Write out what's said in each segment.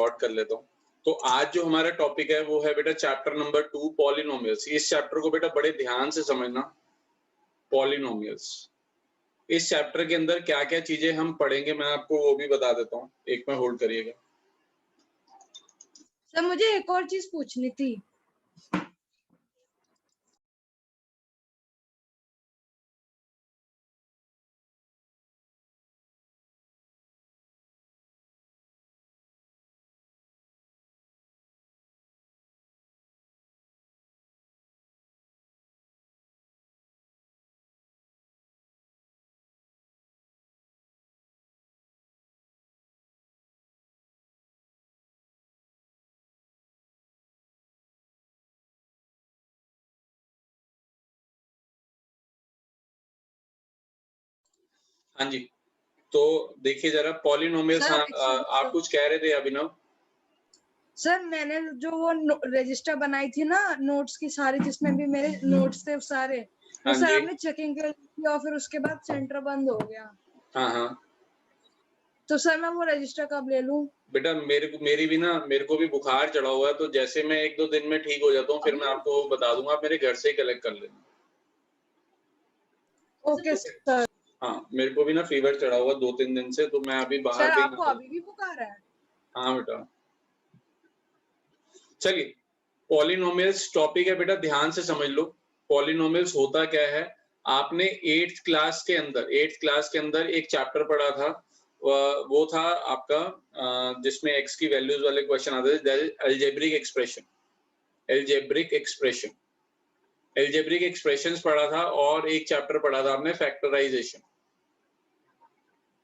Record कर लेता हूँ। तो आज जो हमारा टॉपिक है वो है बेटा चैप्टर नंबर 2 पॉलिनोमियल्स। इस चैप्टर को बेटा बड़े ध्यान से समझना। पॉलिनोमियल्स, इस चैप्टर के अंदर क्या क्या चीजें हम पढ़ेंगे मैं आपको वो भी बता देता हूँ। एक मिनट होल्ड करिएगा। सर मुझे एक और चीज पूछनी थी। हाँ जी, तो देखिए जरा पॉलिनोमियल्स। सर, आप कुछ कह रहे थे अभिनव? सर मैंने जो वो रजिस्टर बनाई थी ना नोट्स की सारी, जिसमें भी मेरे नोट्स थे सारे, वो हाँ सर जी। आपने चेकिंग कर लिया और फिर उसके बाद सेंटर बंद हो गया। हाँ हाँ, तो सर मैं वो रजिस्टर कब ले लूं? बेटा मेरे को भी बुखार चढ़ा हुआ है, तो जैसे मैं 1-2 दिन में ठीक हो जाता हूँ फिर मैं आपको बता दूंगा। आप मेरे घर से ही कलेक्ट कर लेना। Okay sir. हाँ, मेरे को भी ना फीवर चढ़ा हुआ 2-3 दिन से, तो मैं अभी बाहर सर भी आपको अभी भी बुखार है? हाँ बेटा। चलिए, पॉलिनोमियल्स टॉपिक है बेटा, ध्यान से समझ लो। पॉलिनोमियल्स होता क्या है? आपने 8th क्लास के अंदर एक चैप्टर पढ़ा था, वो था आपका जिसमें x की वैल्यूज वाले क्वेश्चन आते थे, अलजेब्रिक एक्सप्रेशंस पढ़ा था, और एक चैप्टर पढ़ा था आपने फैक्टराइजेशन।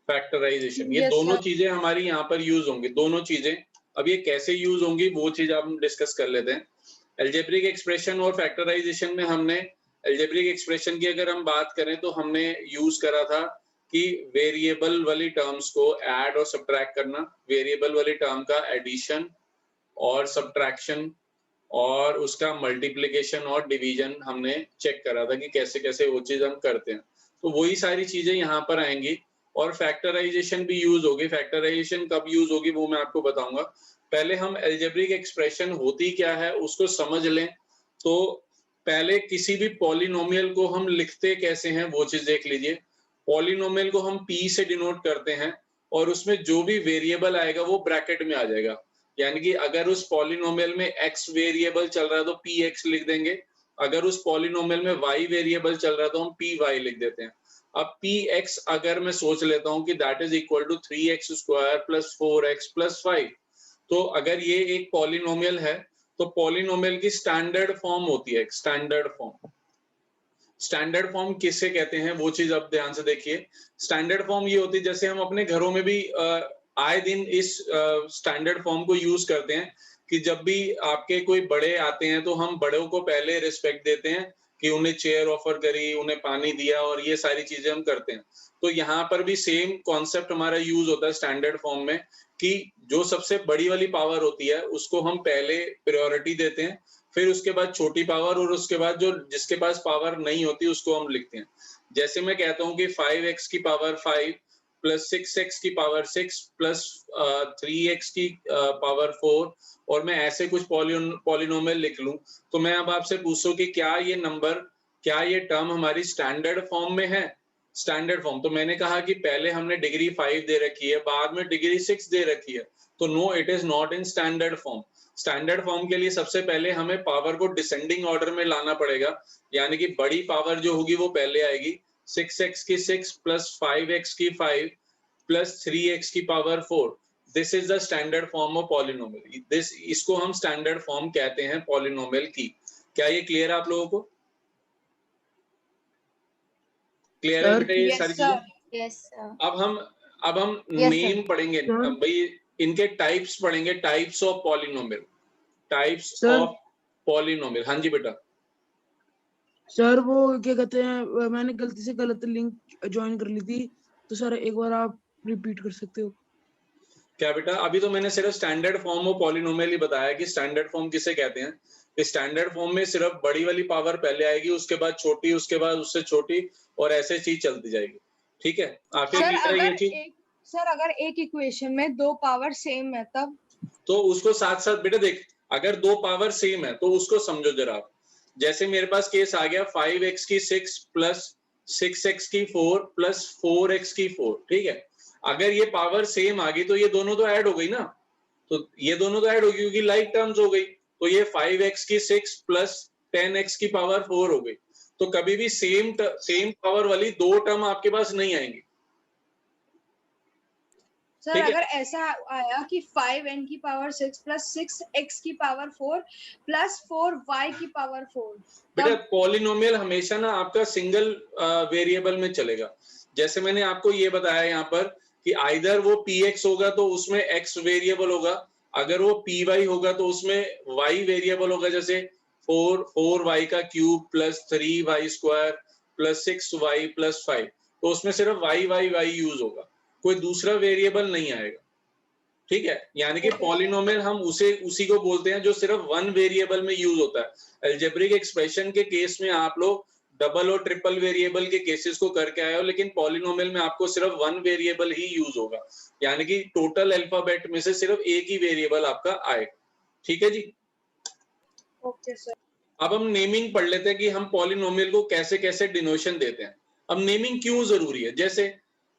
ये Yes, दोनों sir. चीजें हमारी यहाँ पर यूज होंगी, दोनों चीजें। अब ये कैसे यूज होंगी वो चीज हम डिस्कस कर लेते हैं। अलजेब्रिक एक्सप्रेशन और फैक्टराइजेशन में हमने अलजेब्रिक एक्सप्रेशन की अगर हम बात करें तो हमने यूज करा था कि वेरिएबल वाली टर्म्स को ऐड और सब्ट्रैक्ट करना, वेरिएबल वाली टर्म का एडिशन और सब्ट्रैक्शन और उसका मल्टीप्लिकेशन और डिवीजन हमने चेक करा था कि कैसे कैसे वो चीज हम करते हैं। तो वही सारी चीजें यहाँ पर आएंगी, और फैक्टराइजेशन भी यूज होगी। फैक्टराइजेशन कब यूज होगी वो मैं आपको बताऊंगा। पहले हम अलजेब्रिक एक्सप्रेशन होती क्या है उसको समझ लें। तो पहले किसी भी पॉलिनोमियल को हम लिखते कैसे हैं वो चीज देख लीजिए। पॉलिनोमियल को हम p से डिनोट करते हैं, और उसमें जो भी वेरिएबल आएगा वो ब्रैकेट में आ जाएगा। यानी कि अगर उस पॉलिनोमियल में x वेरिएबल चल रहा है तो px लिख देंगे, अगर उस पॉलिनोमियल में y वेरिएबल चल रहा है तो हम py लिख देते हैं। अब px अगर मैं सोच लेता हूं कि that is equal to 3x square plus 4x plus 5, तो अगर ये एक पॉलिनोमियल है तो पॉलिनोमियल की स्टैंडर्ड फॉर्म होती है। स्टैंडर्ड फॉर्म किसे कहते हैं वो चीज अब ध्यान से देखिए। स्टैंडर्ड फॉर्म ये होती है, जैसे हम अपने घरों में भी आए दिन इस स्टैंडर्ड फॉर्म को यूज करते हैं कि जब भी आपके कोई बड़े आते हैं तो हम बड़ों को पहले रिस्पेक्ट देते हैं कि उन्हें चेयर ऑफर करी, उन्हें पानी दिया, और ये सारी चीजें हम करते हैं। तो यहाँ पर भी सेम कॉन्सेप्ट हमारा यूज होता है स्टैंडर्ड फॉर्म में, कि जो सबसे बड़ी वाली पावर होती है उसको हम पहले प्रायोरिटी देते हैं, फिर उसके बाद छोटी पावर, और उसके बाद जो जिसके पास पावर नहीं होती उसको हम लिखते हैं। जैसे मैं कहता हूँ कि 5x की पावर 5 प्लस 6x की पावर 6 प्लस 3x की पावर 4, और मैं ऐसे कुछ पॉलिनोमियल लिख लूं, तो मैं अब आपसे पूछूं कि क्या ये टर्म हमारी स्टैंडर्ड फॉर्म में है? स्टैंडर्ड फॉर्म तो मैंने कहा कि पहले हमने डिग्री 5 दे रखी है, बाद में डिग्री 6 दे रखी है, तो no, it is not in standard form. Standard form के लिए सबसे पहले हमें पावर को डिसेंडिंग ऑर्डर में लाना पड़ेगा, यानी कि बड़ी पावर जो होगी वो पहले आएगी। 6x की 6 प्लस 5x की 5 प्लस 3x की power 4, this is the standard form of polynomial. इसको हम स्टैंडर्ड फॉर्म कहते हैं पॉलिनोमियल की। क्या ये क्लियर है आप लोगों को? क्लियर है बेटा ये सारी चीजें? Yes sir. अब हम Yes, नेम sir. पढ़ेंगे भाई, इनके टाइप्स पढ़ेंगे, types of polynomial, types Sir. Of polynomial. हाँ जी बेटा। सर वो क्या कहते हैं, मैंने गलती से गलत लिंक ज्वाइन कर ली थी, तो सर एक बार आप रिपीट कर सकते हो? क्या बेटा? अभी तो मैंने सिर्फ स्टैंडर्ड फॉर्म ऑफ पॉलिनोमियल ही बताया कि स्टैंडर्ड फॉर्म किसे कहते हैं। इस स्टैंडर्ड फॉर्म में सिर्फ बड़ी वाली पावर पहले आएगी, उसके बाद छोटी, उसके बाद उससे छोटी, और ऐसे चीज चलती जाएगी। ठीक है, आखिर सर क्लियर है ये चीज? अगर एक इक्वेशन में दो पावर सेम है तब? तो उसको साथ साथ बेटा देख, अगर दो पावर सेम है तो उसको समझो जरा आप। जैसे मेरे पास केस आ गया 5x की 6 प्लस 6x की 4 प्लस 4x की 4, ठीक है। अगर ये पावर सेम आ गई तो ये दोनों तो ऐड हो गई ना, तो ये दोनों तो ऐड होगी क्योंकि लाइक टर्म्स हो गई। तो ये 5x की 6 प्लस 10x की पावर 4 हो गई। तो कभी भी सेम पावर वाली दो टर्म आपके पास नहीं आएंगी। सर ठीक है, अगर ऐसा आया कि 5n की पावर 6 प्लस 6x की पावर 4 प्लस 4y की पावर 4, बेटा तब पॉलिनोमियल हमेशा ना आपका सिंगल वेरिएबल में चलेगा। जैसे मैंने आपको ये बताया यहाँ पर कि आइदर वो px होगा तो उसमें x वेरिएबल होगा, अगर वो py होगा तो उसमें y वेरिएबल होगा। जैसे 4y का cube plus 3y square plus 6y plus 5, तो उसमें सिर्फ y यूज होगा, कोई दूसरा वेरिएबल नहीं आएगा। ठीक है, यानी कि पॉलिनोमियल हम उसी को बोलते हैं जो सिर्फ वन वेरिएबल में यूज होता है। अलजेब्रिक एक्सप्रेशन के केस में आप लोग डबल और ट्रिपल वेरिएबल के केसेस को करके आए हो, लेकिन पॉलिनोमियल में आपको सिर्फ वन वेरिएबल ही यूज होगा, यानी कि टोटल अल्फाबेट में से सिर्फ एक ही वेरिएबल आपका आएगा। ठीक है जी। Okay sir. अब हम नेमिंग पढ़ लेते हैं कि हम पॉलिनोमियल को कैसे कैसे डिनोशन देते हैं। अब नेमिंग क्यों जरूरी है?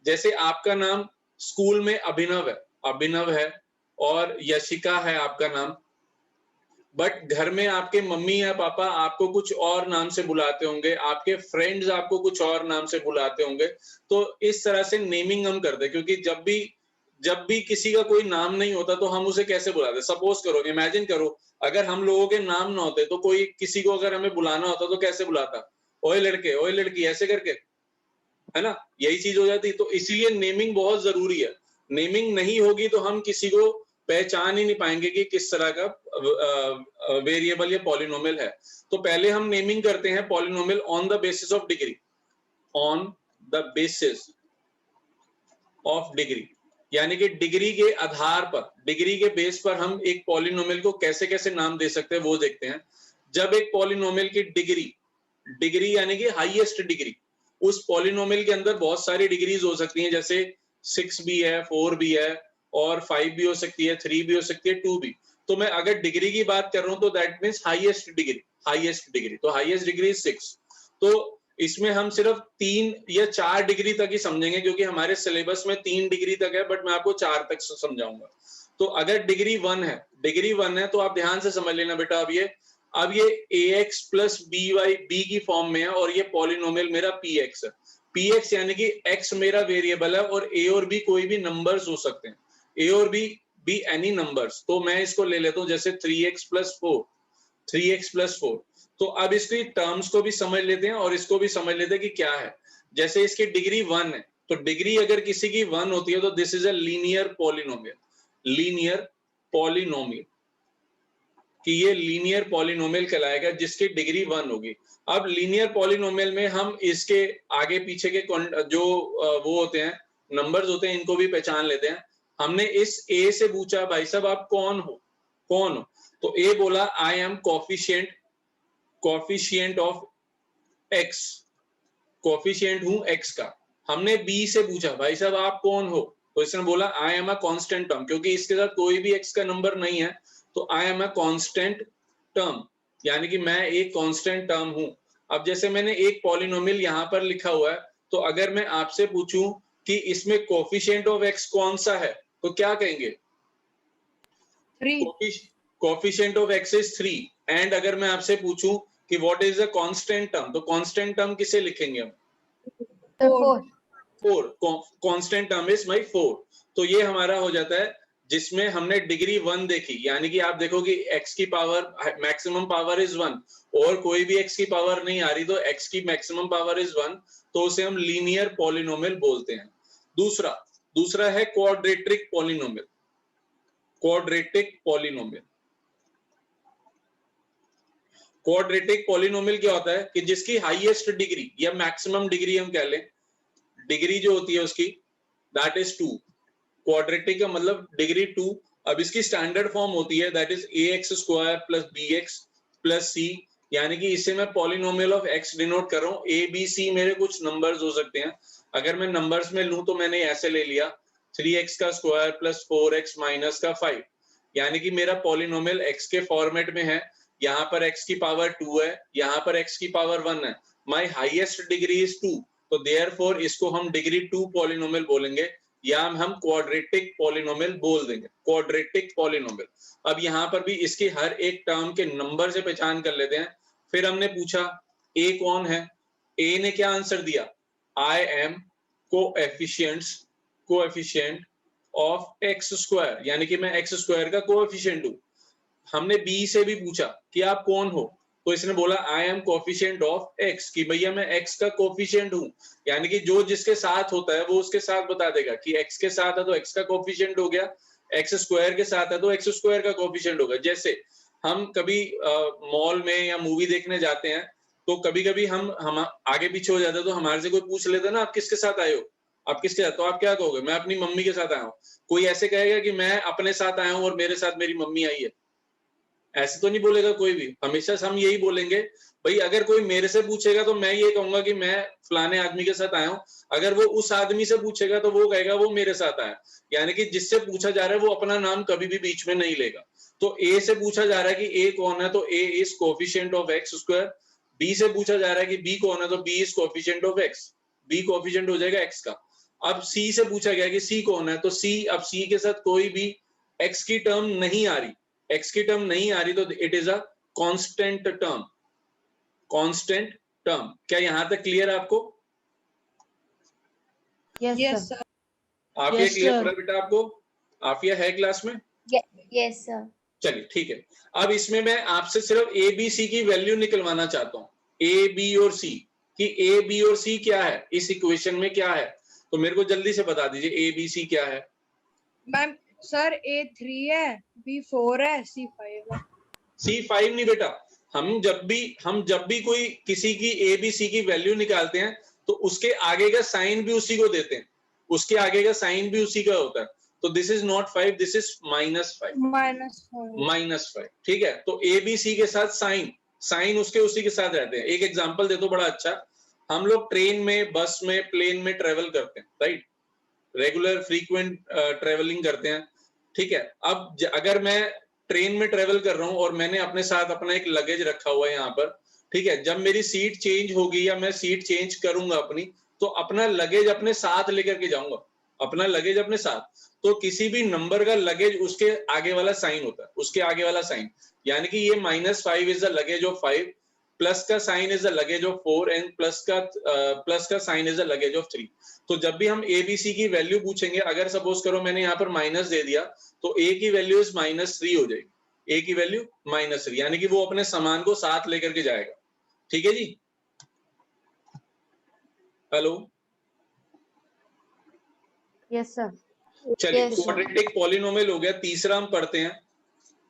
जैसे आपका नाम स्कूल में अभिनव है और यशिका है आपका नाम, बट घर में आपके मम्मी या पापा आपको कुछ और नाम से बुलाते होंगे, आपके फ्रेंड्स आपको कुछ और नाम से बुलाते होंगे। तो इस तरह से नेमिंग हम करते हैं, क्योंकि जब भी किसी का कोई नाम नहीं होता तो हम उसे कैसे बुलाते? सपोज करो, इमेजिन करो, अगर हम लोगों के नाम ना होते तो कोई किसी को अगर हमें बुलाना होता तो कैसे बुलाता? ओए लड़के, ओए लड़की, ऐसे करके, है ना, यही चीज हो जाती। तो इसीलिए नेमिंग बहुत जरूरी है। नेमिंग नहीं होगी तो हम किसी को पहचान ही नहीं पाएंगे कि किस तरह का वेरिएबल या पॉलिनोमियल है। तो पहले हम नेमिंग करते हैं polynomial on the basis of degree, on the basis of degree, यानी कि डिग्री के आधार पर, डिग्री के बेस पर हम एक पॉलिनोमियल को कैसे कैसे नाम दे सकते हैं वो देखते हैं। जब एक पॉलिनोमियल की डिग्री यानी कि हाईएस्ट डिग्री, उस पॉलिनोमियल के अंदर बहुत सारी डिग्रीज हो सकती हैं, जैसे 6 भी है, 4 भी है, और 5 भी हो सकती है, 3 भी हो सकती है, 2 भी। तो मैं अगर डिग्री की बात कर रहा हूं तो दैट मींस हाईएस्ट डिग्री, तो हाईएस्ट डिग्री 6। तो इसमें हम सिर्फ 3 या 4 डिग्री तक ही समझेंगे, क्योंकि हमारे सिलेबस में 3 डिग्री तक है, बट मैं आपको 4 तक समझाऊंगा। तो अगर डिग्री 1 है तो आप ध्यान से समझ लेना बेटा। अब ये ax प्लस by b की फॉर्म में है, और ये पॉलिनोमियल मेरा px है। px यानी कि x मेरा वेरिएबल है, और a और b कोई भी नंबर्स हो सकते हैं, a और b एनी नंबर्स। तो मैं इसको ले लेता हूं, जैसे 3x प्लस 4। तो अब इसकी टर्म्स को भी समझ लेते हैं और इसको भी समझ लेते हैं कि क्या है। जैसे इसकी डिग्री 1 है, तो डिग्री अगर किसी की 1 होती है तो this is a linear polynomial, कि ये लीनियर पॉलिनोमियल कहलाएगा जिसकी डिग्री 1 होगी। अब लीनियर पॉलिनोमियल में हम इसके आगे पीछे के जो वो होते हैं, नंबर्स होते हैं, इनको भी पहचान लेते हैं। हमने इस a से पूछा, भाई साहब आप कौन हो? तो a बोला I am coefficient of x, coefficient हूं x का। हमने b से पूछा, भाई साहब आप कौन हो? तो इसने बोला I am a constant term, क्योंकि इसके साथ कोई भी x का नंबर नहीं है, तो I am a constant term, यानी कि मैं एक कांस्टेंट टर्म हूं। अब जैसे मैंने एक पॉलिनोमियल यहां पर लिखा हुआ है, तो अगर मैं आपसे पूछूं कि इसमें कोफिशिएंट ऑफ x कौन सा है, तो क्या कहेंगे? 3। Coefficient of x is 3। And अगर मैं आपसे पूछूं कि what is the constant term, तो कांस्टेंट टर्म किसे लिखेंगे हम? 4। Constant term is my 4। तो ये हमारा हो जाता है, जिसमें हमने डिग्री 1 देखी, यानी कि आप देखो कि x की पावर मैक्सिमम पावर इज 1, और कोई भी x की पावर नहीं आ रही, तो x की मैक्सिमम पावर इज 1, तो उसे हम लीनियर पॉलिनोमियल बोलते हैं। दूसरा है क्वाड्रेटिक पॉलिनोमियल। क्वाड्रेटिक पॉलिनोमियल क्या होता है कि जिसकी हाईएस्ट डिग्री या मैक्सिमम डिग्री हम कह लें, डिग्री जो होती है उसकी, दैट इज 2। क्वाड्रेटिक का मतलब डिग्री 2। अब इसकी स्टैंडर्ड फॉर्म होती है that is ax square plus bx plus c, यानी कि इसे मैं पॉलिनोमियल ऑफ x डिनोट कर रहा हूं। a b c मेरे कुछ नंबर्स हो सकते हैं, अगर मैं नंबर्स में लूं तो मैंने ऐसे ले लिया 3x का स्क्वायर प्लस 4x माइनस का 5। यानी कि मेरा पॉलिनोमियल x के फॉर्मेट में है, यहाँ पर x की पावर 2 है, यहाँ पर x की पावर 1 है, माय हाईएस्ट डिग्री इज 2, तो देयरफॉर इसको हम डिग्री 2 पॉलिनोमियल बोलेंगे, या हम क्वाड्रेटिक पॉलिनोमियल बोल देंगे, क्वाड्रेटिक पॉलिनोमियल। अब यहाँ पर भी इसकी हर एक टर्म के नंबर से पहचान कर लेते हैं। फिर हमने पूछा a कौन है, a ने क्या आंसर दिया, I am coefficient of x square, यानी कि मैं x स्क्वायर का कोएफिशिएंट हूं। हमने b से भी पूछा कि आप कौन हो, तो इसने बोला I am coefficient of x, कि भैया मैं x का कोएफिशिएंट हूं, यानी कि जो जिसके साथ होता है वो उसके साथ बता देगा कि x के साथ है तो x का कोएफिशिएंट हो गया, x स्क्वायर के साथ है तो x स्क्वायर का कोएफिशिएंट होगा। जैसे हम कभी मॉल में या मूवी देखने जाते हैं तो कभी कभी हम आगे पीछे हो जाते हैं, तो हमारे से कोई पूछ लेता है ना आप किसके साथ आए हो, आप किसके साथ, तो आप क्या कहोगे, मैं अपनी मम्मी के साथ आया हूँ। कोई ऐसे कहेगा कि मैं अपने साथ आया हूँ और मेरे साथ मेरी मम्मी आई है, ऐसे तो नहीं बोलेगा कोई भी। हमेशा हम यही बोलेंगे, भाई अगर कोई मेरे से पूछेगा तो मैं ये कहूंगा कि मैं फलाने आदमी के साथ आया हूँ, अगर वो उस आदमी से पूछेगा तो वो कहेगा वो मेरे साथ आया, यानी कि जिससे पूछा जा रहा है वो अपना नाम कभी भी बीच में नहीं लेगा। तो a से पूछा जा रहा है कि a कौन है, तो a is coefficient of x square, b से पूछा जा रहा है कि b कौन है, तो b is coefficient of x, b coefficient हो जाएगा x का। अब c से पूछा गया कि c कौन है, तो c, अब c के साथ कोई भी x की टर्म नहीं आ रही, x की टर्म नहीं आ रही, तो it is a constant term, constant term. क्या यहां तक क्लियर है आपको? Yes sir. Afiya Yes, clear हो sir. रहा है बेटा आपको? आफिया है क्लास में? Yes sir. चलिए ठीक है। अब इसमें मैं आपसे सिर्फ ए बी सी की वैल्यू निकलवाना चाहता हूँ, ए बी और सी, कि ए बी और सी क्या है इस इक्वेशन में, क्या है, तो मेरे को जल्दी से बता दीजिए ए बी सी क्या है। मैम सर A 3 है, B 4 है, C 5 है। C5 नहीं बेटा, हम जब भी कोई किसी की ए बी सी की वैल्यू निकालते हैं तो उसके आगे का साइन भी उसी को देते हैं, उसके आगे का साइन भी उसी का होता है। तो this is not 5, this is -5, -5, ठीक है। तो ए बी सी के साथ साइन उसके उसी के साथ रहते हैं। एक एग्जांपल दे दो बड़ा अच्छा, हम लोग ट्रेन में, बस में, प्लेन में ट्रेवल करते हैं, राइट, रेगुलर फ्रीक्वेंट ट्रेवलिंग करते हैं, ठीक है। अब अगर मैं ट्रेन में ट्रेवल कर रहा हूं और मैंने अपने साथ अपना एक लगेज रखा हुआ है यहाँ पर, ठीक है, जब मेरी सीट चेंज होगी या मैं सीट चेंज करूंगा अपनी, तो अपना लगेज अपने साथ लेकर के जाऊंगा, अपना लगेज अपने साथ। तो किसी भी नंबर का लगेज उसके आगे वाला साइन होता है, उसके आगे वाला साइन, यानी कि ये -5 is the luggage of 5, plus का sign is the luggage of 4 and plus का sign is the luggage of 3। तो जब भी हम ए बी सी की वैल्यू पूछेंगे, अगर सपोज करो मैंने यहाँ पर माइनस दे दिया, तो a की वैल्यू इज -3 हो जाएगी, a की वैल्यू -3, यानी कि वो अपने सामान को साथ लेकर के जाएगा, ठीक है जी। Hello, yes sir. चलिए Yes, sir. क्वाड्रेटिक पॉलिनोमियल हो गया। तीसरा हम पढ़ते हैं,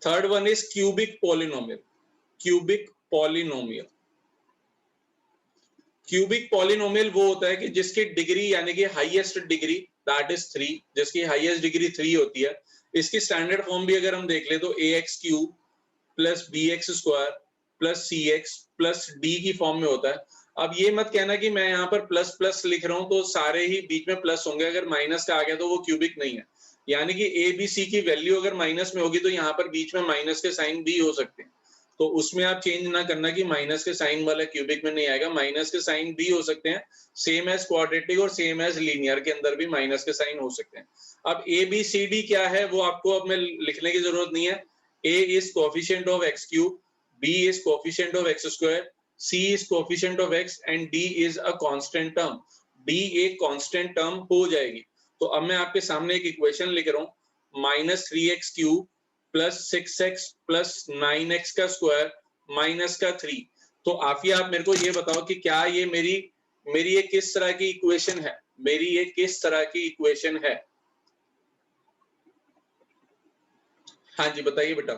third one is cubic polynomial. Cubic polynomial, cubic polynomial वो होता है कि जिसकी डिग्री यानी कि हाईएस्ट डिग्री दैट इज 3, जिसकी हाईएस्ट डिग्री 3 होती है। इसकी स्टैंडर्ड फॉर्म भी अगर हम देख ले तो ax³ plus bx² plus cx plus d की फॉर्म में होता है। अब ये मत कहना कि मैं यहाँ पर प्लस प्लस लिख रहा हूँ तो सारे ही बीच में प्लस होंगे, अगर माइनस का आ गया तो वो क्यूबिक नहीं है। यानी कि ए बी सी की वैल्यू अगर माइनस में होगी तो यहाँ पर बीच में माइनस के साइन भी हो सकते हैं, तो उसमें आप चेंज ना करना कि माइनस के साइन वाला क्यूबिक में नहीं आएगा, माइनस के साइन भी हो सकते हैं, सेम एज क्वाड्रेटिक और सेम एज लीनियर के अंदर भी माइनस के साइन हो सकते हैं। अब ए बी सी डी क्या है वो आपको अब में लिखने की जरूरत नहीं है। a is coefficient of x³, b is coefficient of x², c is coefficient of x and d is a constant term। d एक constant term हो जाएगी। तो अब मैं आपके सामने एक इक्वेशन लिख रहा हूँ, -3x³ plus 6x plus 9x का स्क्वायर माइनस का 3। तो आफिया आप मेरे को ये बताओ कि क्या ये मेरी ये किस तरह की इक्वेशन है, मेरी ये किस तरह की इक्वेशन है? हाँ जी बताइए बेटा।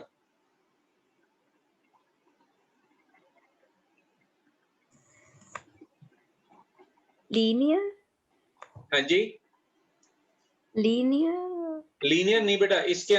लीनियर। हाँ जी, लीनियर नहीं बेटा, इसके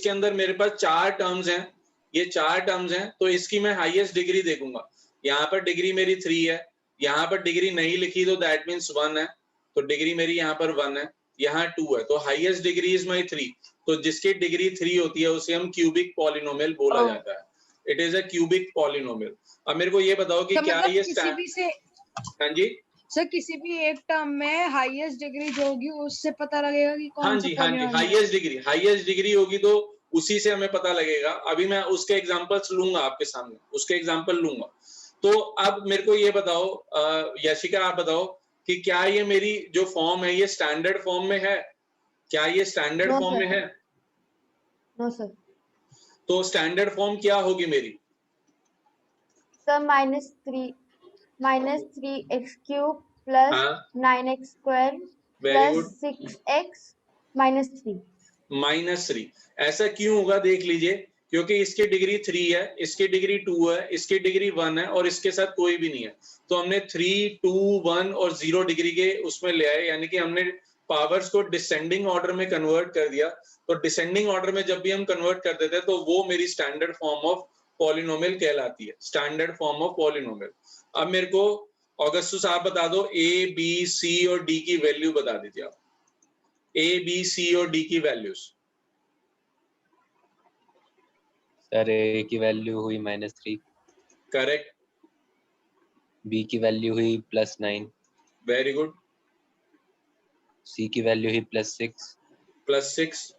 अंदर मेरे पास 4 टर्म्स हैं, ये 4 टर्म्स हैं, तो इसकी मैं हाईएस्ट डिग्री देखूंगा। यहाँ पर डिग्री मेरी 3 है, यहाँ पर डिग्री नहीं लिखी तो दैट मीन्स 1 है, तो डिग्री मेरी यहाँ पर 1 है, यहाँ 2 है, तो हाईएस्ट डिग्री इज माई 3। तो जिसकी डिग्री 3 होती है उसे हम क्यूबिक पॉलिनोमियल बोला जाता है। It is a cubic polynomial. अब मेरे को ये बताओ कि तो क्या मतलब ये किसी भी से हाँ जी सर किसी भी एक टर्म में हाईएस्ट डिग्री जो होगी उससे पता लगेगा कि हाँ कौन सा जी पॉलिनोमियल है। हाईएस्ट डिग्री होगी तो उसी से हमें पता लगेगा। अभी मैं उसके एग्जांपल्स लूंगा आपके सामने, उसके एग्जांपल लूंगा। तो अब मेरे को ये बताओ यशिका, आप बताओ कि क्या ये मेरी जो फॉर्म है ये स्टैंडर्ड फॉर्म में है? क्या ये स्टैंडर्ड No, फॉर्म sir. में है? No, sir. तो स्टैंडर्ड फॉर्म क्या होगी मेरी? Sir, minus 3x cube plus हाँ 9x square very plus good, 6x minus 3. -3। ऐसा क्यों होगा देख लीजिए, क्योंकि इसकी डिग्री 3 है, इसकी डिग्री 2 है, इसकी डिग्री 1 है और इसके साथ कोई भी नहीं है। तो हमने 3, 2, 1 और 0 डिग्री के उसमें ले आए, यानी कि हमने पावर्स को डिसेंडिंग ऑर्डर में कन्वर्ट कर दिया। तो डिसेंडिंग ऑर्डर में जब भी हम कन्वर्ट कर देते हैं तो वो मेरी स्टैंडर्ड फॉर्म ऑफ पॉलिनोमियल कहलाती है, स्टैंडर्ड फॉर्म ऑफ पॉलिनोमियल। अब मेरे को ऑगस्टस आप बता दो A, B, C और D की वैल्यू बता दीजिए आप। A, B, C और D की वैल्यूज। सर ए की वैल्यू हुई -3, करेक्ट, बी की वैल्यू हुई +9, वेरी गुड, सी की वैल्यू हुई +6 +6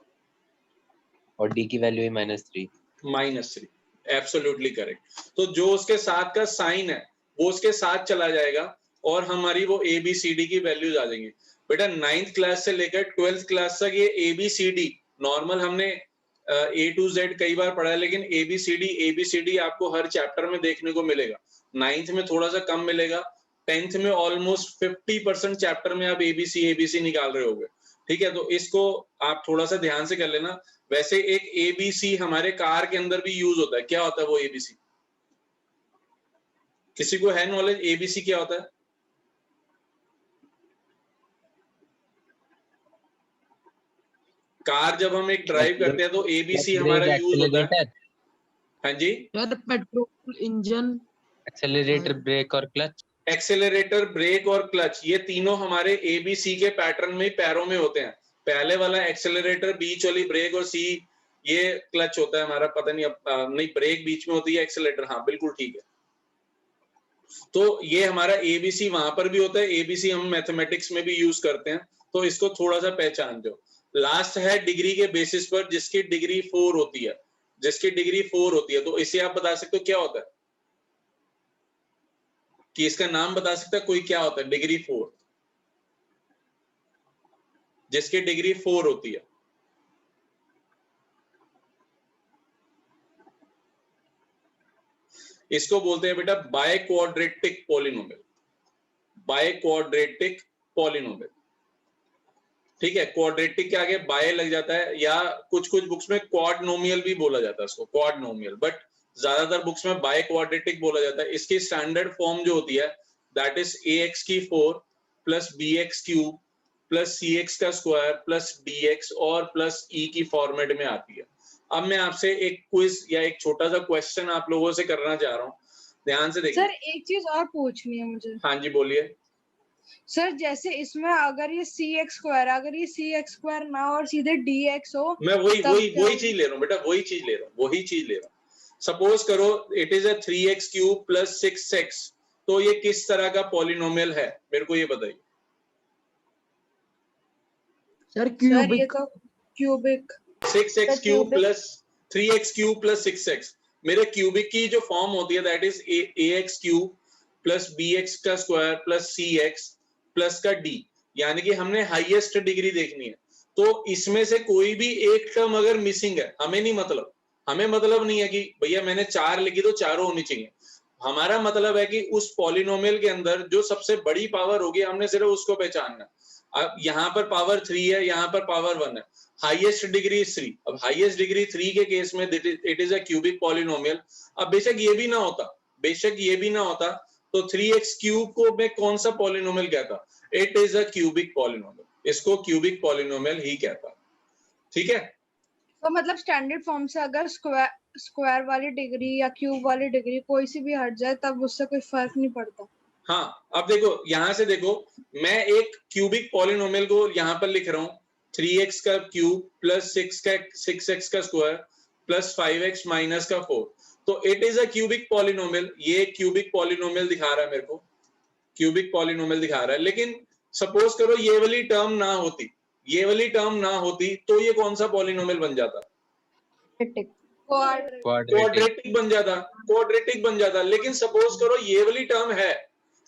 और डी की वैल्यू हुई -3। -3, एब्सोल्युटली करेक्ट। तो जो उसके साथ का साइन है वो उसके साथ चला जाएगा और हमारी वो ABCD की वैल्यूज आ जाएंगी। बेटा 9th क्लास से लेकर 12th क्लास तक ये ABCD नॉर्मल हमने A to Z कई बार पढ़ा है, लेकिन ABCD आपको हर चैप्टर में देखने को मिलेगा। 9th में थोड़ा सा कम मिलेगा, 10th में ऑलमोस्ट 50% चैप्टर में आप ABC निकाल रहे होगे। ठीक है, तो इसको आप थोड़ा सा ध्यान से कर लेना। वैसे एक ABC हमारे कार के अंदर भी यूज होता है। क्या होता है वो ABC? किसी को है नॉलेज ABC क्या होता है? कार जब हम एक ड्राइव करते हैं तो ABC हमारा यूज होता है। एक्सेलरेटर, हाँ जी, यार पेट्रोल, इंजन, एक्सेलरेटर, ब्रेक और क्लच। एक्सेलरेटर, ब्रेक और क्लच, ये तीनों हमारे ABC के पैटर्न में पैरों में होते हैं। पहले वाला एक्सेलरेटर, बीच वाली ब्रेक और C ये क्लच होता है हमारा। पता नहीं अब नहीं, ब्रेक बीच में होती है, एक्सेलरेटर, हाँ बिल्कुल ठीक है। तो ये हमारा ABC वहां पर भी होता है। ABC हम मैथमेटिक्स में भी यूज करते हैं, तो इसको थोड़ा सा पहचान दो। लास्ट है डिग्री के बेसिस पर, जिसकी डिग्री 4 होती है, जिसकी डिग्री 4 होती है। तो इसे आप बता सकते हो क्या होता है? कि इसका नाम बता सकता है कोई, क्या होता है डिग्री 4? जिसकी डिग्री 4 होती है। इसको बोलते हैं बेटा by quadratic polynomial. By quadratic polynomial, ठीक है। क्वाड्रेटिक के आगे बाय लग जाता है, या कुछ कुछ बुक्स में क्वाड्नोमियल भी बोला जाता है इसको, क्वाड्नोमियल, बट ज्यादातर बुक्स में बाय क्वाड्रेटिक बोला जाता है। इसकी स्टैंडर्ड फॉर्म जो होती है दैट इज ax की 4 plus bx cube plus cx का स्क्वायर प्लस dx और प्लस e की फॉर्मेट में आती है। अब मैं आपसे एक क्विज या एक छोटा सा क्वेश्चन आप लोगों से करना चाह रहा हूँ, ध्यान से देखिए। सर एक चीज और पूछनी है मुझे। हाँ जी बोलिए। सर जैसे इसमें अगर ये cx स्क्वायर, अगर ये cx स्क्वायर ना और सीधे dx हो, मैं वही तब वही क्या वही होगा? चीज ले रहा हूँ बेटा, वही चीज ले रहा हूँ। सपोज करो it is a 3x cube plus 6x, तो ये किस तरह का पॉलिनोमियल है मेरे को ये बताइए। सर सर ये क्यूबिक। तो cubic. 6x The cube cubic. Plus 3x cube plus 6x, मेरे क्यूबिक की जो फॉर्म होती है that is ax cube plus bx का स्क्वायर प्लस cx प्लस का d, यानी कि हमने हाईएस्ट डिग्री देखनी है। तो इसमें से कोई भी एक टर्म अगर मिसिंग है, हमें मतलब नहीं है कि भैया मैंने 4 लिखी तो चारों होनी चाहिए। हमारा मतलब है कि उस पॉलिनोमियल के अंदर जो सबसे बड़ी पावर होगी हमने सिर्फ उसको पहचानना। अब यहाँ पर पावर 3 है, यहाँ पर पावर 1 है, हाईएस्ट डिग्री 3। अब हाईएस्ट डिग्री 3 के केस में it is a cubic polynomial. अब बेशक ये भी ना होता तो 3x क्यूब को मैं कौन सा पॉलिनोमियल कहता? It is a cubic polynomial, इसको क्यूबिक पॉलिनोमियल ही कहता। ठीक है, तो मतलब स्टैंडर्ड फॉर्म से अगर स्क्वायर वाली डिग्री या क्यूब वाली डिग्री कोई सी भी हट जाए तब उससे कोई फर्क नहीं पड़ता। हाँ। अब देखो, यहां से देखो, मैं एक क्यूबिक पॉलिनोमियल को यहां पर लिख रहा हूं, 3x का क्यूब प्लस 6x का स्क्वायर प्लस 5x माइनस का 4। तो it is a cubic polynomial. ये क्यूबिक पॉलिनोमियल दिखा रहा है मेरे को, क्यूबिक पॉलिनोमियल दिखा रहा है। लेकिन सपोज करो ये वाली टर्म ना होती, ये वाली टर्म ना होती तो ये कौन सा पॉलिनोमियल बन जाता? क्वाड्रेटिक। क्वाड्रेटिक बन जाता, क्वाड्रेटिक बन जाता। लेकिन सपोज करो ये वाली टर्म है,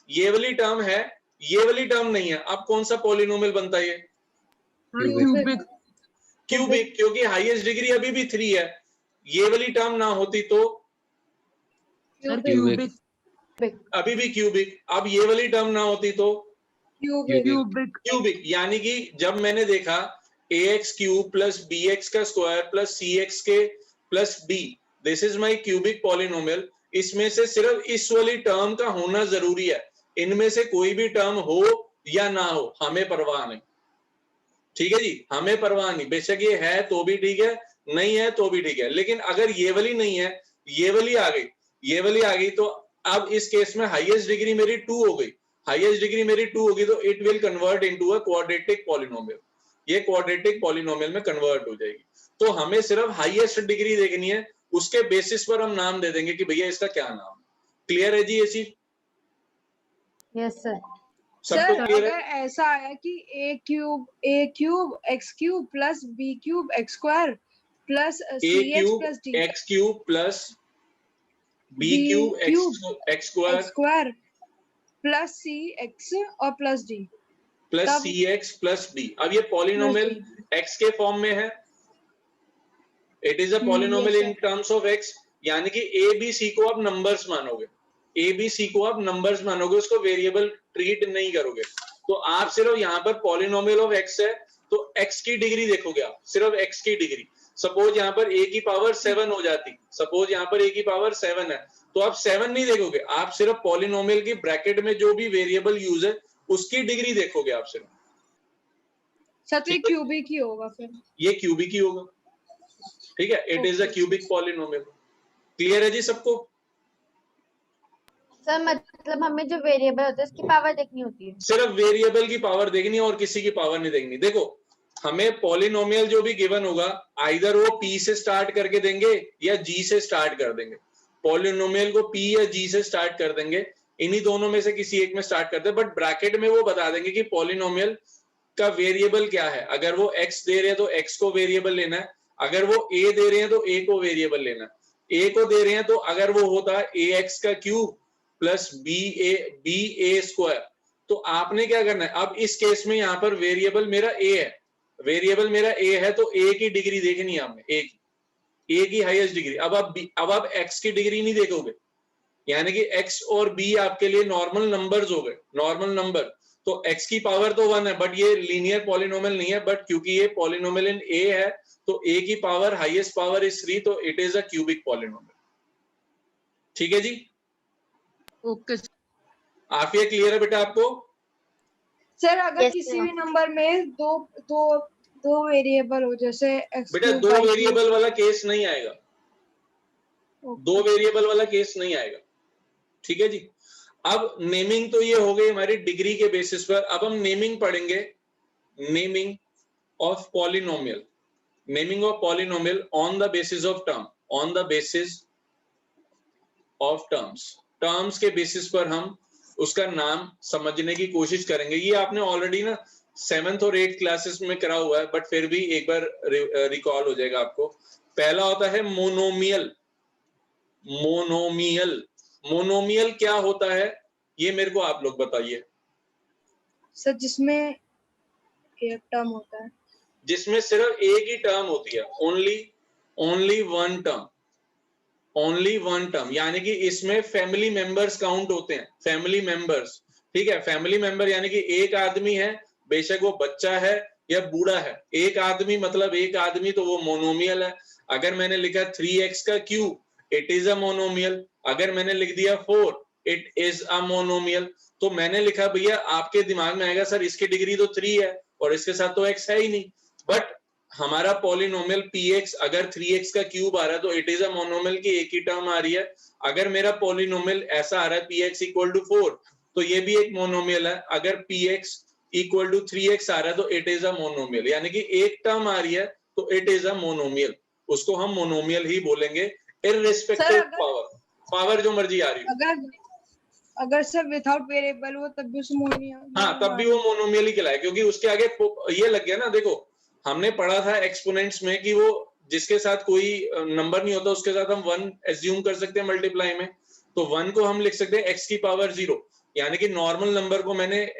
ये वाली टर्म है, ये वाली टर्म नहीं है, अब कौन सा पॉलिनोमियल बनता है? ये क्यूबिक। क्यूबिक, क्योंकि हाईएस्ट डिग्री अभी भी 3 है। ये वाली टर्म ना होती तो सर क्यूबिक। क्यूबिक। अभी भी क्यूबिक। अब ये वाली टर्म ना होती तो क्यूबिक। क्यूबिक। क्यूबिक। यानी कि जब मैंने देखा ax क्यूब प्लस bx का स्क्वायर प्लस cx के plus b, this is my cubic polynomial. इसमें से सिर्फ इस वाली टर्म का होना जरूरी है, इनमें से कोई भी टर्म हो या ना हो हमें परवाह नहीं। ठीक है जी, हमें परवाह नहीं, बेशक ये है तो भी ठीक है, नहीं है तो भी ठीक है। लेकिन अगर ये वाली नहीं है, ये वाली आ गई, ये वाली आ गई, तो अब इस केस में हाईएस्ट डिग्री मेरी 2 हो गई, हाईएस्ट डिग्री मेरी 2 होगी, तो it will convert into a quadratic polynomial. ये क्वाड्रेटिक पॉलिनोमियल में कन्वर्ट हो जाएगी। तो हमें सिर्फ हाईएस्ट डिग्री देखनी है, उसके बेसिस पर हम नाम दे देंगे कि भैया इसका क्या नाम है। क्लियर है जी ये चीज? Yes sir. सबको सर क्लियर अगर है? ऐसा आया कि a cube x cube plus b cube x square plus a cx cube plus d x cube plus b b cube cube x x square square plus cx और plus d plus तब cx plus b। अब ये plus polynomial d। x के form में है, it is a polynomial yes in sir। Terms of x। यानी कि a b c को आप नंबर्स मानोगे, a b c को आप नंबर्स मानोगे, उसको वेरिएबल ट्रीट नहीं करोगे। तो आप सिर्फ यहाँ पर पॉलिनोमियल ऑफ x है तो x की डिग्री देखोगे आप, सिर्फ x की डिग्री। सपोज यहाँ पर a की पावर 7 हो जाती, सपोज यहाँ पर a की पावर 7 है, तो आप 7 नहीं देखोगे, आप सिर्फ पॉलिनोमियल की ब्रैकेट में जो भी वेरिएबल यूज है उसकी डिग्री देखोगे आप सिर्फ। सर तो ये ठीक है? क्यूबिक ही होगा फिर। ये क्यूबिक ही होगा। ठीक है, it is a Okay। Cubic polynomial. Clear है जी सबको? सर मतलब हमें जो वेरिएबल होता है उसकी पावर देखनी होती है। सिर्फ वेरिएबल की पावर देखनी है और किसी की पावर नहीं देखनी। देखो हमें पॉलिनोमियल जो भी गिवन होगा, आइदर वो p से स्टार्ट करके देंगे या g से स्टार्ट कर देंगे। पॉलिनोमियल को p या g से स्टार्ट कर देंगे, इन्हीं दोनों में से किसी एक में स्टार्ट करते हैं, बट ब्रैकेट में वो बता देंगे कि पॉलिनोमियल का वेरिएबल क्या है। अगर वो x दे रहे हैं तो x को वेरिएबल लेना है, अगर वो a दे रहे हैं तो a को वेरिएबल लेना है। a को दे रहे हैं तो अगर वो होता है ax का cube plus b a square, तो आपने क्या करना है, अब इस केस में यहाँ पर वेरिएबल मेरा a है, वेरिएबल मेरा a है, तो a की डिग्री देखनी है हमने, a की हाईएस्ट डिग्री। अब आप x की डिग्री नहीं देखोगे, यानी कि x और b आपके लिए नॉर्मल नंबर्स हो गए, नॉर्मल नंबर। तो x की पावर तो 1 है, बट ये लीनियर पॉलिनोमियल नहीं है, बट क्योंकि ये पॉलिनोमियल इन a है तो a की पावर हाईएस्ट पावर इज 3, तो it is a cubic polynomial. ठीक है जी? ओके। आफिया क्लियर है बेटा आपको? सर अगर Yes, किसी sir। भी नंबर में दो वेरिएबल हो, जैसे x बेटा क्यूब दो y क्यूब। वेरिएबल वाला केस नहीं आएगा, दो वेरिएबल वाला केस नहीं आएगा। ठीक है जी? अब नेमिंग तो ये हो गई हमारी डिग्री के बेसिस पर। अब हम नेमिंग पढ़ेंगे, naming of polynomial, naming of polynomial on the basis of term, on the basis of terms. Terms के बेसिस पर हम उसका नाम समझने की कोशिश करेंगे। ये आपने ऑलरेडी ना 7th और 8th क्लासेस में करा हुआ है, बट फिर भी एक बार रिकॉल हो जाएगा आपको। पहला होता है मोनोमियल। मोनोमियल, मोनोमियल क्या होता है ये मेरे को आप लोग बताइए। सर जिसमें एक टर्म होता है, जिसमें सिर्फ एक ही टर्म होती है, only one term, only one term. यानी कि इसमें फैमिली मेंबर्स काउंट होते हैं, फैमिली मेंबर्स। ठीक है, फैमिली मेंबर यानी कि एक आदमी है, बेशक वो बच्चा है या बूढ़ा है, एक आदमी मतलब एक आदमी, तो वो मोनोमियल है। अगर मैंने लिखा 3x का cube, it is a monomial. अगर मैंने लिख दिया 4, इट इज अ मोनोमियल। तो मैंने लिखा, भैया आपके दिमाग में आएगा सर इसकी डिग्री तो 3 है और इसके साथ तो x है ही नहीं, बट हमारा पॉलिनोमियल px अगर 3x का क्यूब आ रहा है तो इट इज अ मोनोमियल की एक ही टर्म आ रही है। अगर मेरा पॉलिनोमियल ऐसा आ रहा है px इक्वल टू 4, तो ये भी एक मोनोमियल है। अगर px इक्वल टू 3x आ रहा है तो इट इज अ मोनोमियल, यानी कि एक टर्म आ रही है तो इट इज अ मोनोमियल, उसको हम मोनोमियल ही बोलेंगे इररिस्पेक्टिव पावर, पावर जो मर्जी आ रही हो। अगर सर विदाउट वेरिएबल हो तब भी उस हाँ, तब भी वो मोनोमियल ही कहलाए, क्योंकि उसके आगे ये लग गया ना। देखो हमने पढ़ा था एक्सपोनेंट्स में कि वो जिसके साथ कोई नंबर नहीं होता उसके साथ हम 1 एज्यूम कर सकते हैं मल्टीप्लाई में, तो 1 को हम लिख सकते हैं x की पावर 0, यानी कि नॉर्मल नंबर को मैंने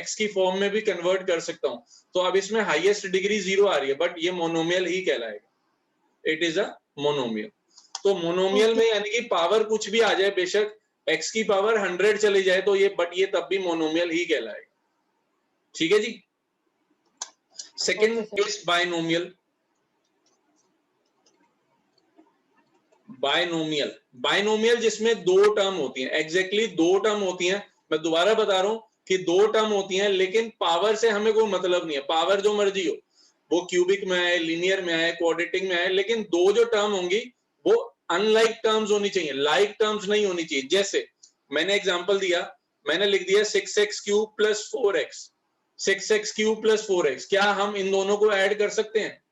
x की फॉर्म में भी कन्वर्ट कर सकता हूं। तो अब इसमें हाईएस्ट डिग्री 0 आ रही है, बट ये मोनोमियल ही कहलाएगा, इट इज अ मोनोमियल। तो मोनोमियल में यानी कि पावर कुछ भी आ जाए, बेशक x की पावर 100 चली जाए तो ये, बट ये तब भी मोनोमियल ही कहलाएगा। ठीक है जी। Second case binomial. Binomial, binomial जिसमें दो टर्म होती हैं, एग्जैक्टली दो टर्म होती हैं। मैं दोबारा बता रहा हूं कि दो टर्म होती हैं, लेकिन पावर से हमें कोई मतलब नहीं है, पावर जो मर्जी हो, वो क्यूबिक में आए, लीनियर में आए, क्वाड्रेटिक में आए, लेकिन दो जो टर्म होंगी वो अनलाइक टर्म्स होनी चाहिए, लाइक टर्म्स नहीं होनी चाहिए। जैसे मैंने एग्जांपल दिया, मैंने लिख दिया 6x cube plus 4x, 6x cube plus 4x, क्या हम इन दोनों को ऐड कर सकते हैं?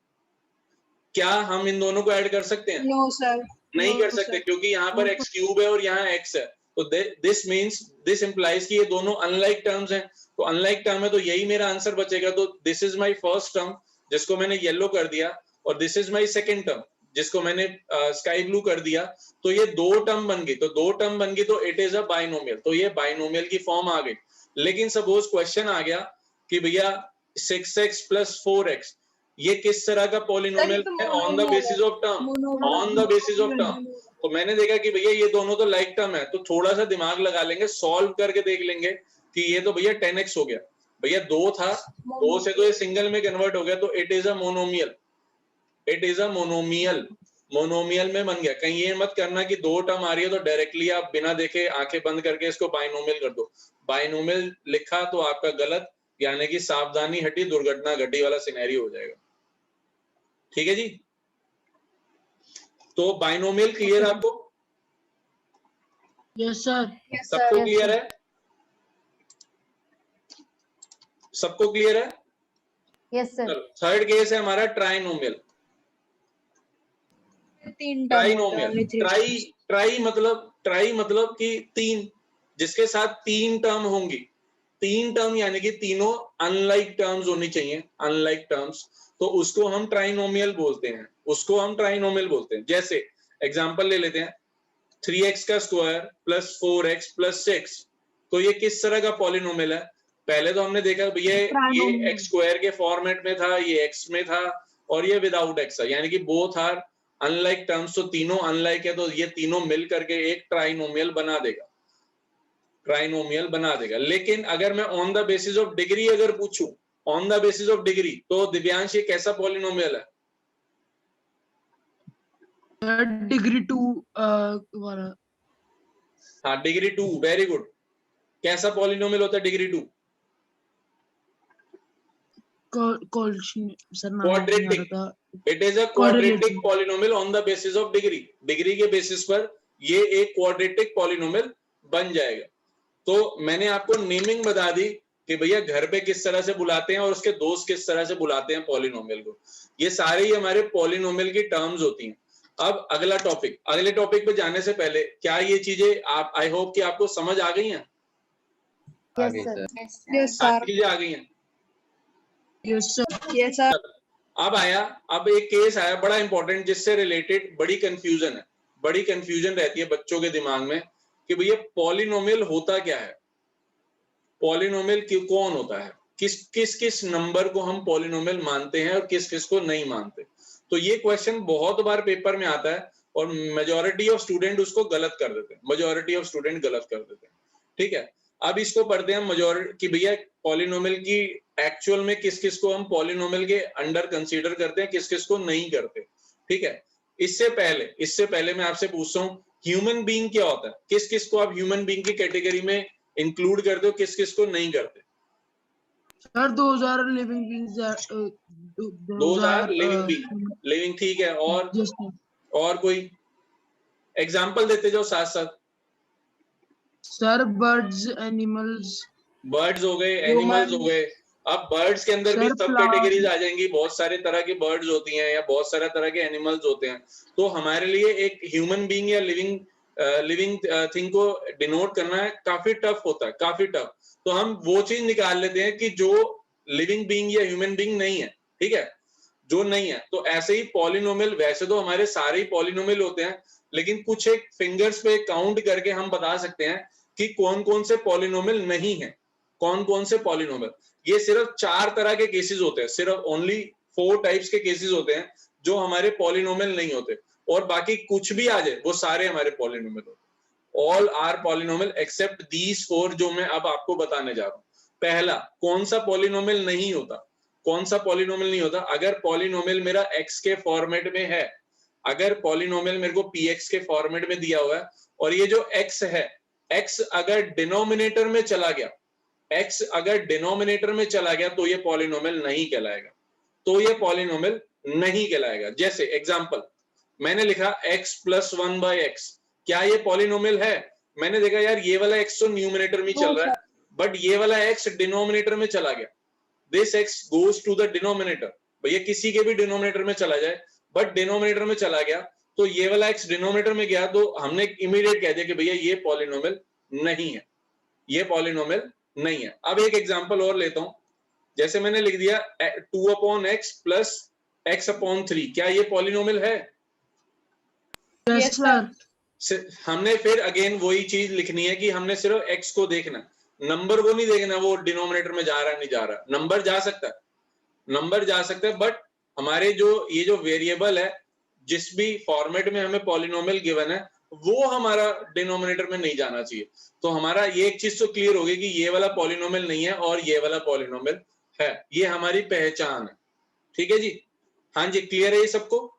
क्या हम इन दोनों को ऐड कर सकते हैं? नो सर, नहीं कर सकते, क्योंकि यहाँ पर x क्यूब है और यहाँ x है, तो दिस मींस, दिस इंप्लाइज कि ये दोनों अनलाइक टर्म्स हैं। तो अनलाइक टर्म है तो यही मेरा आंसर बचेगा। तो this is my first term जिसको मैंने येलो कर दिया, और this is my second term जिसको मैंने स्काई ब्लू कर दिया। तो ये दो टर्म बन गई, तो दो टर्म बन गई तो इट इज अ बाइनोमियल, तो ये बाइनोमियल की फॉर्म आ गई। लेकिन सपोज क्वेश्चन आ गया कि भैया 6x प्लस 4x ये किस तरह का पॉलिनोमियल है? On the basis of term, on the basis of term. तो मैंने देखा कि भैया ये दोनों तो लाइक टर्म है, तो थोड़ा सा दिमाग लगा लेंगे, सॉल्व करके देख लेंगे कि ये तो भैया 10x हो गया, भैया 2 था, 2 से तो ये सिंगल में कन्वर्ट हो गया, तो it is a monomial, it is a monomial, monomial में बन गया। कहीं ये मत करना कि दो टर्म आ रही है तो डायरेक्टली आप बिना देखे आंखें बंद करके इसको बाइनोमियल कर दो। बाइनोमियल लिखा तो आपका गलत, यानी कि सावधानी हटी दुर्घटना घटी वाला सिनेरियो हो जाएगा। ठीक है जी। तो बाइनोमियल क्लियर आपको? Yes sir. सबको क्लियर है? सबको क्लियर है? Yes sir. थर्ड केस है हमारा ट्राइनोमियल। ट्राइनोमियल, ट्राई मतलब कि तीन, जिसके साथ तीन टर्म होंगी, तीन टर्म यानी कि तीनों अनलाइक टर्म्स होनी चाहिए, अनलाइक टर्म्स, तो उसको हम ट्राइनोमियल बोलते हैं, उसको हम ट्राइनोमियल बोलते हैं। जैसे एग्जांपल ले लेते हैं 3x का स्क्वायर प्लस 4x प्लस 6, तो ये किस तरह का पॉलिनोमियल है? पहले तो हमने देखा भैया ये x स्क्वायर के फॉर्मेट में था, ये x में था, और ये विदाउट x है, यानी कि बोथ आर अनलाइक टर्म्स, तो तीनों अनलाइक है, तो ये तीनों मिल करके एक ट्राइनोमियल बना देगा, ट्राइनोमियल बना देगा। लेकिन अगर मैं on the basis of degree अगर पूछूं, on the basis of degree, तो दिव्यांश ये कैसा पॉलिनोमियल है? डिग्री 2 वाला। हाँ, डिग्री 2, वेरी गुड। कैसा पॉलिनोमियल होता है degree 2? Quadratic, it is a quadratic polynomial on the basis of degree, degree के बेसिस पर ये एक क्वाड्रेटिक पॉलिनोमियल बन जाएगा। तो मैंने आपको नेमिंग बता दी कि भैया घर पे किस तरह से बुलाते हैं और उसके दोस्त किस तरह से बुलाते हैं पॉलिनोमियल को, ये सारे ही हमारे पॉलिनोमियल की टर्म्स होती हैं। अब अगला टॉपिक, अगले टॉपिक पे जाने से पहले क्या ये चीजें आप, आई होप कि आपको समझ आ गई हैं? Yes sir. यस सारी सर, चीजें आ गई हैं? Yes sir. Yes sir. अब एक केस आया बड़ा इंपॉर्टेंट, जिससे रिलेटेड बड़ी कंफ्यूजन है, बड़ी कंफ्यूजन रहती है बच्चों के दिमाग में कि भैया पॉलिनोमियल होता क्या है, पॉलिनोमियल कौन होता है, किस किस नंबर को हम पॉलिनोमियल मानते हैं और किस किस को नहीं मानते। तो ये क्वेश्चन बहुत बार पेपर में आता है और मेजॉरिटी ऑफ स्टूडेंट उसको गलत कर देते हैं, मेजॉरिटी ऑफ स्टूडेंट गलत कर देते हैं। ठीक है, अब इसको पढ़ते हैं मेजॉरिटी कि भैया पॉलिनोमियल की एक्चुअल में किस किस को हम पॉलिनोमियल के अंडर कंसीडर करते हैं, किस किस को नहीं करते। ठीक है, इससे पहले मैं आपसे पूछता हूँ ह्यूमन बीइंग क्या होता है, किस किस को आप ह्यूमन बीइंग की कैटेगरी में इंक्लूड करते हो, किस किस को नहीं करते? सर 2000 लिविंग बीइंग्स, 2000 लिविंग, ठीक है, और कोई एग्जांपल देते जाओ साथ साथ। सर बर्ड्स, एनिमल्स, बर्ड्स हो गए, एनिमल्स हो गए। अब बर्ड्स के अंदर भी सर, सब कैटेगरीज आ जाएंगी, बहुत सारे तरह की बर्ड्स होती हैं या बहुत सारे तरह के एनिमल्स होते हैं। तो हमारे लिए एक ह्यूमन बीइंग या लिविंग थिंग को डिनोट करना है काफी टफ होता है, काफी टफ। तो हम वो चीज निकाल लेते हैं कि जो लिविंग बीइंग या ह्यूमन बीइंग नहीं है, ठीक है, जो नहीं है। तो ऐसे ही पॉलिनोमियल, वैसे तो हमारे सारे ही पॉलिनोमियल होते हैं, लेकिन कुछ एक फिंगर्स पे काउंट करके हम बता सकते हैं कि कौन कौन से पॉलिनोमियल नहीं है, कौन कौन से पॉलिनोमियल। ये सिर्फ 4 तरह के केसेस होते हैं, सिर्फ ओनली 4 टाइप्स के केसेस होते हैं जो हमारे पॉलिनोमियल नहीं होते, और बाकी कुछ भी आ जाए वो सारे हमारे पॉलिनोमियल होते। All are polynomial except these 4 जो मैं अब आपको बताने जा रहा हूं। पहला, कौन सा पॉलिनोमियल नहीं होता? कौन सा पॉलिनोमियल नहीं होता? अगर पॉलिनोमियल मेरा x के फॉर्मेट में है, अगर पॉलिनोमियल मेरे को px के फॉर्मेट में दिया हुआ है, और ये जो x है, x अगर डिनोमिनेटर में चला गया, x अगर डिनोमिनेटर में चला गया तो ये पॉलिनोमियल नहीं कहलाएगा, तो ये पॉलिनोमियल नहीं कहलाएगा। जैसे एग्जांपल, मैंने लिखा x + 1/x, क्या ये पॉलिनोमियल है? मैंने देखा यार ये वाला x तो न्यूमरेटर में चल रहा है, बट ये वाला x डिनोमिनेटर में चला गया। This x goes to the denominator, भैया किसी के भी डिनोमिनेटर में चला जाए, बट डिनोमिनेटर में चला गया, तो ये वाला x डिनोमिनेटर में गया, तो हमने इमीडिएट कह दिया कि भैया ये पॉलिनोमियल नहीं है, ये पॉलिनोमियल नहीं है। अब एक एग्जांपल और लेता हूं, जैसे मैंने लिख दिया 2/x + x/3, क्या ये पॉलिनोमियल है? Yes sir. हमने फिर अगेन वही चीज लिखनी है कि हमने सिर्फ x को देखना, नंबर को नहीं देखना वो डिनोमिनेटर में जा रहा है नहीं जा रहा। नंबर जा सकता है, नंबर जा सकता है, बट हमारे जो ये जो वेरिएबल है, जिस भी फॉर्मेट में हमें पॉलिनोमियल गिवन है, वो हमारा डिनोमिनेटर में नहीं जाना चाहिए। तो हमारा ये एक चीज तो क्लियर होगी कि ये वाला पॉलिनोमियल नहीं है और ये वाला पॉलिनोमियल है, ये हमारी पहचान है। ठीक है जी, हाँ जी, क्लियर है ये सबको?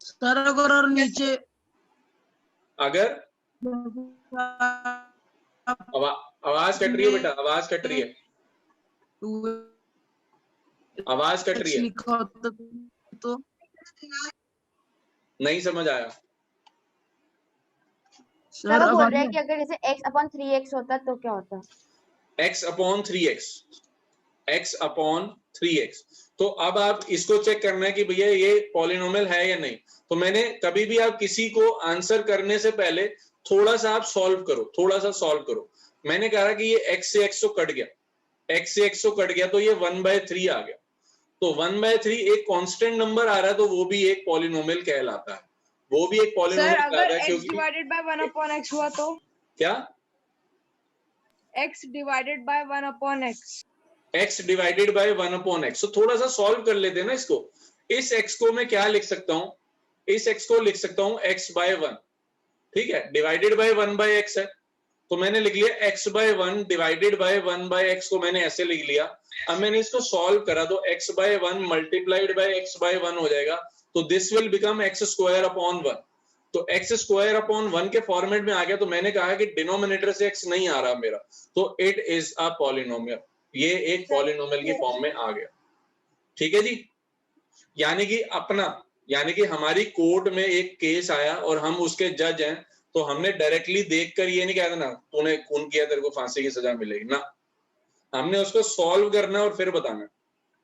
सर अगर और नीचे अगर आवाज कट रही है बेटा, आवाज कट रही है, आवाज कट रही है, लिखा होता तो नहीं समझ आया। सर वो बोल रहे हैं कि अगर जैसे x/3x होता तो क्या होता? x/3x, x/3x। तो अब आप इसको चेक करना है कि भैया ये पॉलिनोमियल है या नहीं। तो मैंने कभी भी, आप किसी को आंसर करने से पहले थोड़ा सा आप सॉल्व करो, थोड़ा सा सॉल्व करो। मैंने कहा कि ये x से x तो कट गया, x से x तो कट गया, तो ये 1/3 आ गया। तो 1/3 एक कांस्टेंट नंबर आ रहा है, तो वो भी एक पॉलिनोमियल कहलाता है, वो भी एक पॉलिनोमियल कहलाता है। x divided by 1/x हुआ तो क्या? x divided by 1/x, x divided by 1/x। तो थोड़ा सा सॉल्व कर लेते हैं ना इसको। इस x को मैं क्या लिख सकता हूं? इस x को लिख सकता हूं x/1, ठीक है, डिवाइडेड बाय 1/x है, तो मैंने लिख लिया x/1 डिवाइडेड बाय 1/x को मैंने ऐसे लिख लिया। अब मैंने इसको सॉल्व करा तो x/1 मल्टीप्लाइड बाय x/1 हो जाएगा, तो दिस विल बिकम x² 1। तो x² 1 के फॉर्मेट में आ गया। तो मैंने कहा कि डिनोमिनेटर से x नहीं आ रहा मेरा, तो इट इज अ पॉलिनोमियल, ये एक पॉलिनोमियल की फॉर्म में आ गया। ठीक है जी, यानी कि यानी कि हमारी कोर्ट में एक केस आया और हम उसके जज हैं, तो हमने डायरेक्टली देखकर ये नहीं कहना तूने खून किया तेरे को फांसी की सजा मिलेगी ना, हमने उसको सॉल्व करना और फिर बताना।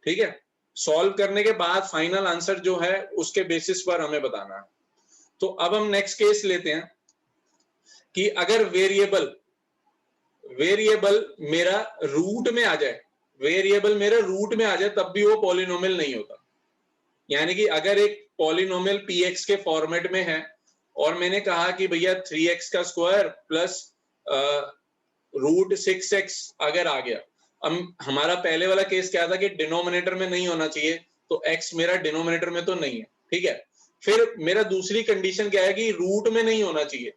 ठीक है, सॉल्व करने के बाद फाइनल आंसर जो है उसके बेसिस पर हमें बताना है। तो अब हम नेक्स्ट केस लेते हैं कि अगर वेरिएबल मेरा रूट में आ जाए, वेरिएबल मेरा रूट में आ जाए, तब भी वो पॉलिनोमियल नहीं होता। यानी कि अगर एक पॉलिनोमियल px के फॉर्मेट में है और मैंने कहा कि भैया 3x² प्लस √6x अगर आ गया, अब हमारा पहले वाला केस क्या था कि डिनोमिनेटर में नहीं होना चाहिए, तो x मेरा डिनोमिनेटर में तो नहीं है। ठीक है, फिर मेरा दूसरी कंडीशन क्या है कि रूट में नहीं होना चाहिए,